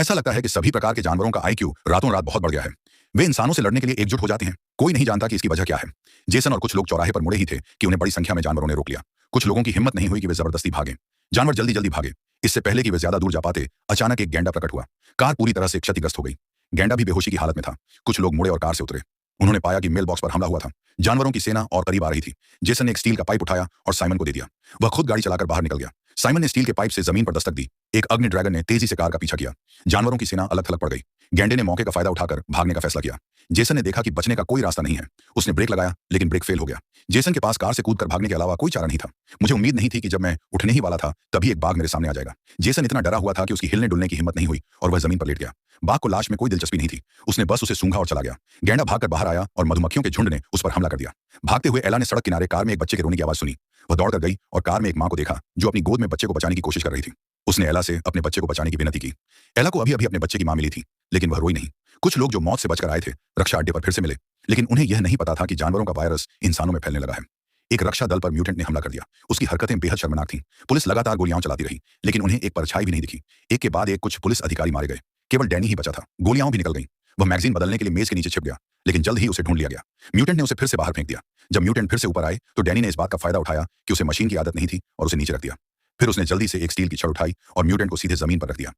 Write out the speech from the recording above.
ऐसा लगता है कि सभी प्रकार के जानवरों का आईक्यू रातों रात बहुत बढ़ गया है। वे इंसानों से लड़ने के लिए एकजुट हो जाते हैं। कोई नहीं जानता कि इसकी वजह क्या है। जेसन और कुछ लोग चौराहे पर मुड़े ही थे कि उन्हें बड़ी संख्या में जानवरों ने रोक लिया। कुछ लोगों की हिम्मत नहीं हुई कि वे जबरदस्ती भागें। जानवर जल्दी जल्दी भागे। इससे पहले कि वे ज्यादा दूर जा पाते, अचानक एक गैंडा प्रकट हुआ। कार पूरी तरह से क्षतिग्रस्त हो गई। गैंडा भी बेहोशी की हालत में था। कुछ लोग मुड़े और कार से उतरे। उन्होंने पाया कि मेल बॉक्स पर हमला हुआ था। जानवरों की सेना और करीब आ रही थी। जेसन ने एक स्टील का पाइप उठाया और साइमन को दे दिया। वह खुद गाड़ी चलाकर बाहर निकल गया। साइमन ने स्टील के पाइप से जमीन पर दस्तक दी। एक अग्नि ड्रैगन ने तेजी से कार का पीछा किया। जानवरों की सेना अलग थलग पड़ गई। गैंडे ने मौके का फायदा उठाकर भागने का फैसला किया। जेसन ने देखा कि बचने का कोई रास्ता नहीं है। उसने ब्रेक लगाया, लेकिन ब्रेक फेल हो गया। जेसन के पास कार से कूदकर भागने के अलावा कोई चारा नहीं था। मुझे उम्मीद नहीं थी कि जब मैं उठने ही वाला था तभी एक बाघ मेरे सामने आ जाएगा। जेसन इतना डरा हुआ था कि उसकी हिलने डुलने की हिम्मत नहीं हुई और वह जमीन पर लेट गया। बाघ को लाश में कोई दिलचस्पी नहीं थी। उसने बस उसे सूंघा और चला गया। गैंडा भागकर बाहर आया और मधुमक्खियों के झुंड ने उस पर हमला कर दिया। भागते हुए एला ने सड़क किनारे कार में एक बच्चे के रोने की आवाज सुनी। वह दौड़कर गई और कार में एक मां को देखा जो अपनी गोद में बच्चे को बचाने की कोशिश कर रही थी। उसने एला से अपने बच्चे को बचाने की विनती की। एला को अभी अभी अपने बच्चे की मां मिली थी, लेकिन वह रोई नहीं। कुछ लोग जो मौत से बचकर आए थे रक्षा अड्डे पर फिर से मिले, लेकिन उन्हें यह नहीं पता था कि जानवरों का वायरस इंसानों में फैलने लगा है। एक रक्षा दल पर म्यूटेंट ने हमला कर दिया। उसकी हरकतें बेहद शर्मनाक थीं। पुलिस लगातार गोलियां चलाती रही, लेकिन उन्हें एक परछाई भी नहीं दिखी। एक के बाद एक कुछ पुलिस अधिकारी मारे गए। केवल डैनी ही बचा था। गोलियां भी निकल गईं। वह मैगजीन बदलने के लिए मेज के नीचे छिप गया, लेकिन जल्द ही उसे ढूंढ लिया गया। म्यूटेंट ने उसे फिर से बाहर फेंक दिया। जब म्यूटेंट फिर से ऊपर आए तो डैनी ने इस बात का फायदा उठाया कि उसे मशीन की आदत नहीं थी और उसे नीचे रख दिया। फिर उसने जल्दी से एक स्टील की छड़ उठाई और म्यूटेंट को सीधे जमीन पर रख दिया।